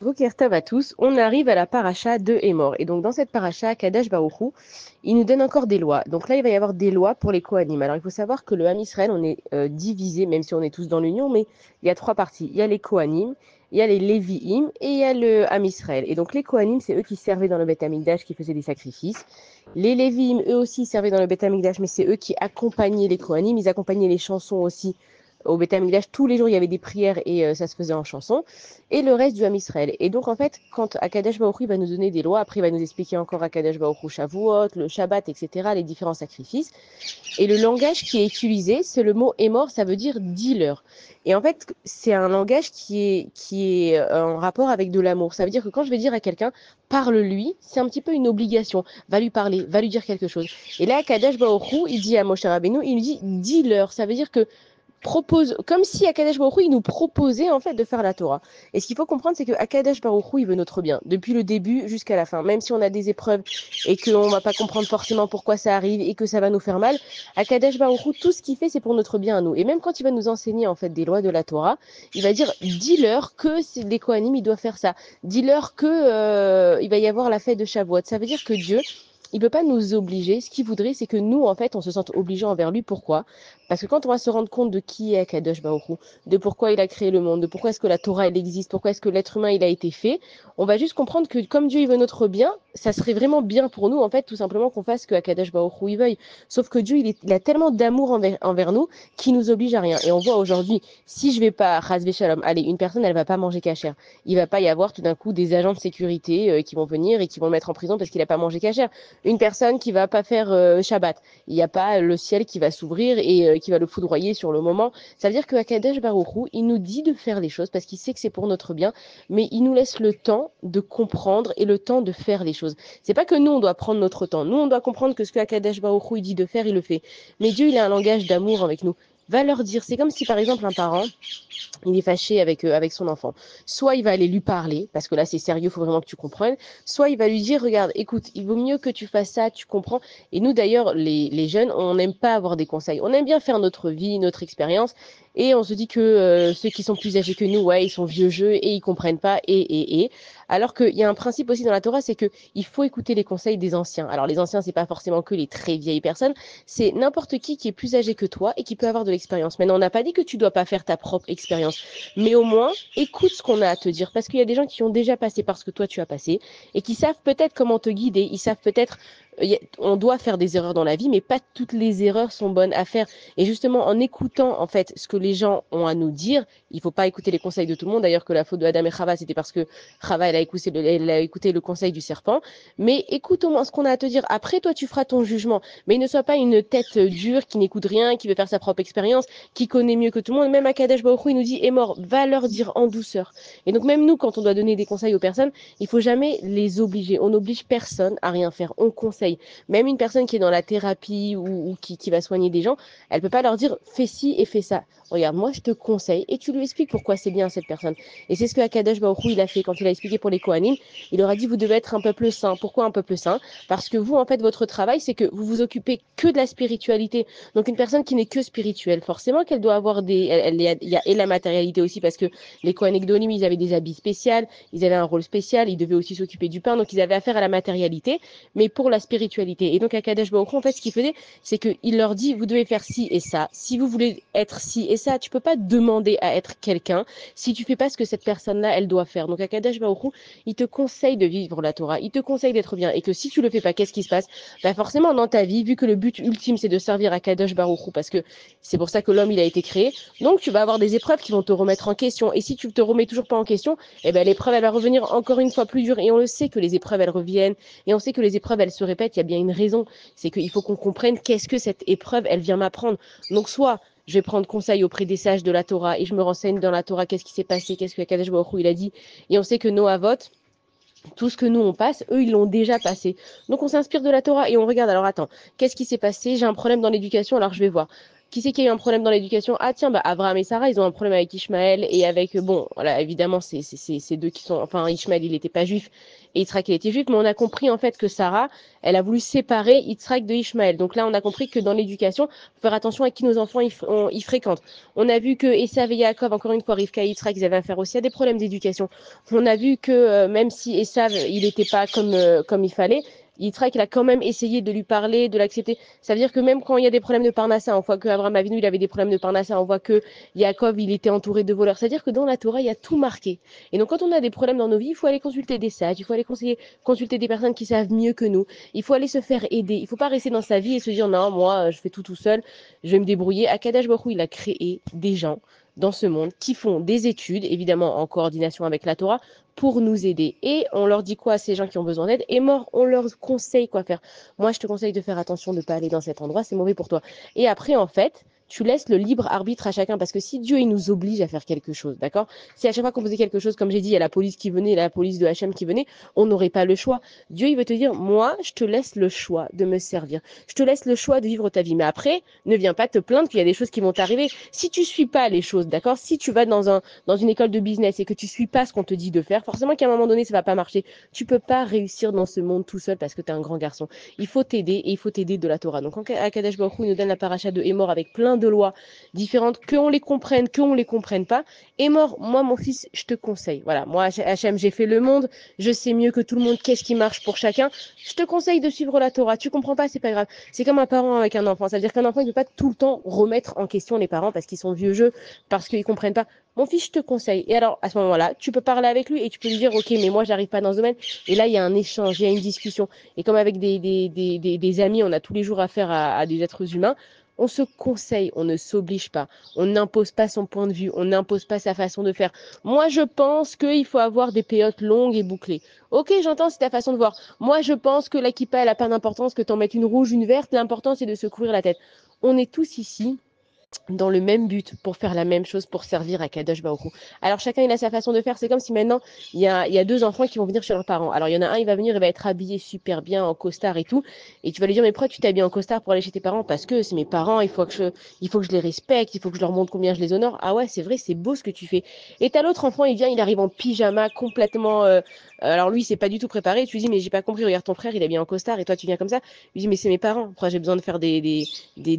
Boker Tov à tous, on arrive à la paracha de Hémor. Et donc dans cette paracha, Kadesh Baruch Hu, il nous donne encore des lois. Donc là, il va y avoir des lois pour les Kohanim. Alors il faut savoir que le Ham Israël, on est divisé, même si on est tous dans l'union, mais il y a trois parties. Il y a les Kohanim, il y a les Lévi'im et il y a le Ham Israël. Et donc les Kohanim, c'est eux qui servaient dans le Beth Amikdash, qui faisaient des sacrifices. Les Lévi'im, eux aussi, servaient dans le Beth Amikdash, mais c'est eux qui accompagnaient les Kohanim. Ils accompagnaient les chansons aussi au Beth Amikdash. Tous les jours, il y avait des prières et ça se faisait en chanson. Et le reste du Ham Israël. Et donc, en fait, quand Akadosh Baruch Hu, il va nous donner des lois, après, il va nous expliquer encore Akadosh Baruch Hu Shavuot, le Shabbat, etc., les différents sacrifices. Et le langage qui est utilisé, c'est le mot émor, ça veut dire dis-leur. Et en fait, c'est un langage qui est en rapport avec de l'amour. Ça veut dire que quand je vais dire à quelqu'un, parle-lui, c'est un petit peu une obligation. Va lui parler, va lui dire quelque chose. Et là, Akadosh Baruch Hu, il dit à Moshe Rabbeinu, il lui dit dis-leur. Ça veut dire que propose, comme si Akadosh Baruch Hu, il nous proposait en fait de faire la Torah. Et ce qu'il faut comprendre, c'est que Akadosh Baruch Hu, il veut notre bien, depuis le début jusqu'à la fin. Même si on a des épreuves et qu'on va pas comprendre forcément pourquoi ça arrive et que ça va nous faire mal, Akadosh Baruch Hu, tout ce qu'il fait, c'est pour notre bien à nous. Et même quand il va nous enseigner en fait des lois de la Torah, il va dire, dis-leur que les Kohanim, ils doivent faire ça. Dis-leur que il va y avoir la fête de Shavuot. Ça veut dire que Dieu, il ne peut pas nous obliger. Ce qu'il voudrait, c'est que nous, en fait, on se sente obligés envers lui. Pourquoi? Parce que quand on va se rendre compte de qui est Kadosh Baruch Hu, de pourquoi il a créé le monde, de pourquoi est-ce que la Torah elle existe, pourquoi est-ce que l'être humain il a été fait, on va juste comprendre que comme Dieu il veut notre bien, ça serait vraiment bien pour nous en fait tout simplement qu'on fasse que Kadosh Baruch Hu il veuille. Sauf que Dieu il a tellement d'amour envers nous qu'il nous oblige à rien. Et on voit aujourd'hui, si je vais pas Chas Shalom, allez, une personne elle va pas manger cachère, il va pas y avoir tout d'un coup des agents de sécurité qui vont venir et qui vont le mettre en prison parce qu'il a pas mangé cachère. Une personne qui va pas faire Shabbat, il n'y a pas le ciel qui va s'ouvrir et qui va le foudroyer sur le moment. Ça veut dire que Akadosh Baruch Hu, il nous dit de faire les choses parce qu'il sait que c'est pour notre bien, mais il nous laisse le temps de comprendre et le temps de faire les choses. C'est pas que nous, on doit prendre notre temps. Nous, on doit comprendre que ce que Akadosh Baruch Hu, il dit de faire, il le fait. Mais Dieu, il a un langage d'amour avec nous. Va leur dire, c'est comme si par exemple un parent, il est fâché avec son enfant. Soit il va aller lui parler, parce que là c'est sérieux, il faut vraiment que tu comprennes. Soit il va lui dire, regarde, écoute, il vaut mieux que tu fasses ça, tu comprends. Et nous d'ailleurs, les jeunes, on n'aime pas avoir des conseils. On aime bien faire notre vie, notre expérience. Et on se dit que ceux qui sont plus âgés que nous, ouais, ils sont vieux jeux et ils comprennent pas. Et. Alors qu'il y a un principe aussi dans la Torah, c'est que il faut écouter les conseils des anciens. Alors les anciens, c'est pas forcément que les très vieilles personnes, c'est n'importe qui est plus âgé que toi et qui peut avoir de l'expérience. Maintenant, on n'a pas dit que tu dois pas faire ta propre expérience, mais au moins écoute ce qu'on a à te dire, parce qu'il y a des gens qui ont déjà passé par ce que toi tu as passé et qui savent peut-être comment te guider. Ils savent peut-être on doit faire des erreurs dans la vie, mais pas toutes les erreurs sont bonnes à faire. Et justement, en écoutant en fait ce que les gens ont à nous dire, il faut pas écouter les conseils de tout le monde. D'ailleurs, que la faute de Adam et Chava, c'était parce que Chava, elle a écouté le conseil du serpent. Mais écoute au moins ce qu'on a à te dire. Après, toi, tu feras ton jugement. Mais ne sois pas une tête dure qui n'écoute rien, qui veut faire sa propre expérience, qui connaît mieux que tout le monde. Même Akadosh Baruch Hu, il nous dit, est mort, va leur dire en douceur. Et donc, même nous, quand on doit donner des conseils aux personnes, il faut jamais les obliger. On n'oblige personne à rien faire. On conseille. Même une personne qui est dans la thérapie ou qui va soigner des gens, elle peut pas leur dire fais ci et fais ça. Regarde, moi je te conseille et tu lui expliques pourquoi c'est bien cette personne. Et c'est ce que Akadosh Baruch Hu il a fait quand il a expliqué pour les Kohanim. Il leur a dit vous devez être un peuple saint. Pourquoi un peuple saint? Parce que vous en fait votre travail c'est que vous vous occupez que de la spiritualité. Donc une personne qui n'est que spirituelle, forcément qu'elle doit avoir il y a et la matérialité aussi parce que les Kohanim Gdolim ils avaient des habits spéciaux, ils avaient un rôle spécial, ils devaient aussi s'occuper du pain, donc ils avaient affaire à la matérialité, mais pour la spiritualité. Et donc, à Kadesh Baruch Hu, en fait, ce qu'il faisait, c'est qu'il leur dit, vous devez faire ci et ça. Si vous voulez être ci et ça, tu peux pas demander à être quelqu'un si tu fais pas ce que cette personne-là, elle doit faire. Donc, à Kadesh Baruch Hu, il te conseille de vivre la Torah. Il te conseille d'être bien. Et que si tu le fais pas, qu'est-ce qui se passe? Bah, forcément, dans ta vie, vu que le but ultime, c'est de servir à Kadesh Baruch Hu, parce que c'est pour ça que l'homme, il a été créé. Donc, tu vas avoir des épreuves qui vont te remettre en question. Et si tu te remets toujours pas en question, eh ben, l'épreuve, elle va revenir encore une fois plus dure. Et on le sait que les épreuves, elles reviennent. Et on sait que les épreuves, elles se répètent. Il y a bien une raison. C'est qu'il faut qu'on comprenne qu'est-ce que cette épreuve, elle vient m'apprendre. Donc, soit je vais prendre conseil auprès des sages de la Torah et je me renseigne dans la Torah, qu'est-ce qui s'est passé, qu'est-ce que Kadesh Baruch Hu, il a dit. Et on sait que Noavot, tout ce que nous on passe, eux ils l'ont déjà passé. Donc on s'inspire de la Torah et on regarde, alors attends, qu'est-ce qui s'est passé? J'ai un problème dans l'éducation, alors je vais voir. Qui c'est qui a eu un problème dans l'éducation? Ah tiens, bah Abraham et Sarah, ils ont un problème avec Ishmaël et avec bon, voilà, évidemment, c'est deux qui sont, enfin Ishmaël, il n'était pas juif et Yitzhak, il était juif, mais on a compris en fait que Sarah, elle a voulu séparer Yitzhak de Ishmaël. Donc là, on a compris que dans l'éducation, faut faire attention à qui nos enfants ils fréquentent. On a vu que Esav et Yaakov, encore une fois, Rivka et Yitzhak, ils avaient affaire aussi à des problèmes d'éducation. On a vu que même si Esav, il n'était pas comme il fallait, Yitzhak, il a quand même essayé de lui parler, de l'accepter. Ça veut dire que même quand il y a des problèmes de Parnassa, on voit que Abraham Avinu, il avait des problèmes de Parnassa, on voit que Yaakov, il était entouré de voleurs. C'est-à-dire que dans la Torah, il y a tout marqué. Et donc, quand on a des problèmes dans nos vies, il faut aller consulter des sages, il faut aller consulter des personnes qui savent mieux que nous. Il faut aller se faire aider. Il ne faut pas rester dans sa vie et se dire, non, moi, je fais tout seul, je vais me débrouiller. Akadosh Baruch Hu, il a créé des gens dans ce monde qui font des études, évidemment en coordination avec la Torah, pour nous aider. Et on leur dit quoi à ces gens qui ont besoin d'aide? Et mort, on leur conseille quoi faire. Moi, je te conseille de faire attention de ne pas aller dans cet endroit, c'est mauvais pour toi. Et après, en fait, tu laisses le libre arbitre à chacun, parce que si Dieu, il nous oblige à faire quelque chose, d'accord? Si à chaque fois qu'on faisait quelque chose, comme j'ai dit, il y a la police qui venait, la police de Hachem qui venait, on n'aurait pas le choix. Dieu, il veut te dire, moi, je te laisse le choix de me servir. Je te laisse le choix de vivre ta vie. Mais après, ne viens pas te plaindre qu'il y a des choses qui vont t'arriver. Si tu suis pas les choses, d'accord? Si tu vas dans une école de business et que tu suis pas ce qu'on te dit de faire, forcément qu'à un moment donné, ça va pas marcher. Tu peux pas réussir dans ce monde tout seul parce que tu es un grand garçon. Il faut t'aider et il faut t'aider de la Torah. Donc, quand Akadosh Baruch Hu nous donne la paracha de Hémor avec plein de lois différentes, qu'on les comprenne, qu'on les comprenne pas, Hémor, moi, mon fils, je te conseille. Voilà, moi, Hachem, j'ai fait le monde, je sais mieux que tout le monde qu'est-ce qui marche pour chacun. Je te conseille de suivre la Torah. Tu comprends pas, c'est pas grave. C'est comme un parent avec un enfant. Ça veut dire qu'un enfant, il ne peut pas tout le temps remettre en question les parents parce qu'ils sont vieux jeux, parce qu'ils comprennent pas. Mon fils, je te conseille. Et alors, à ce moment-là, tu peux parler avec lui et tu peux lui dire, OK, mais moi, j'arrive pas dans ce domaine. Et là, il y a un échange, il y a une discussion. Et comme avec des amis, on a tous les jours affaire à des êtres humains, on se conseille, on ne s'oblige pas, on n'impose pas son point de vue, on n'impose pas sa façon de faire. Moi, je pense qu'il faut avoir des périodes longues et bouclées. Ok, j'entends, c'est ta façon de voir. Moi, je pense que la kippa, elle n'a pas d'importance, que t'en mettes une rouge, une verte. L'important, c'est de se couvrir la tête. On est tous ici dans le même but, pour faire la même chose, pour servir à Kadosh Baruch Hu. Alors chacun il a sa façon de faire. C'est comme si maintenant il y a deux enfants qui vont venir chez leurs parents. Alors il y en a un, il va venir, il va être habillé super bien en costard et tout, et tu vas lui dire mais pourquoi tu t'habilles en costard pour aller chez tes parents? Parce que c'est mes parents, il faut que je les respecte, il faut que je leur montre combien je les honore. Ah ouais, c'est vrai, c'est beau ce que tu fais. Et t'as l'autre enfant, il vient, il arrive en pyjama complètement. Alors lui, c'est pas du tout préparé. Tu lui dis mais j'ai pas compris. Regarde ton frère, il est bien en costard et toi tu viens comme ça. Il dit mais c'est mes parents. Pourquoi j'ai besoin de faire des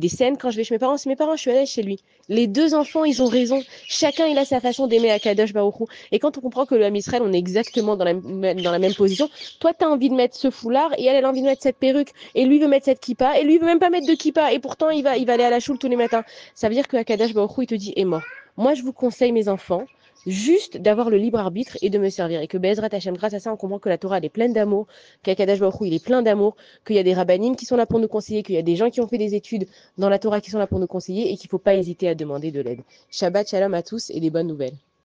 scènes quand je vais chez mes parents? C'est mes parents, je suis allée chez lui. Les deux enfants, ils ont raison. Chacun, il a sa façon d'aimer Akadosh Baruch Hu. Et quand on comprend que le Ham Israël, on est exactement dans la même position, toi, tu as envie de mettre ce foulard et elle a envie de mettre cette perruque. Et lui veut mettre cette kippa et lui veut même pas mettre de kippa. Et pourtant, il va aller à la choule tous les matins. Ça veut dire que Akadosh Baruch Hu, il te dit, est mort. Moi, je vous conseille, mes enfants, juste d'avoir le libre arbitre et de me servir. Et que Bezrat Hashem, grâce à ça, on comprend que la Torah, elle est pleine d'amour, qu'Akadosh Baruch Hu, il est plein d'amour, qu'il y a des rabbinim qui sont là pour nous conseiller, qu'il y a des gens qui ont fait des études dans la Torah qui sont là pour nous conseiller et qu'il ne faut pas hésiter à demander de l'aide. Shabbat shalom à tous et des bonnes nouvelles.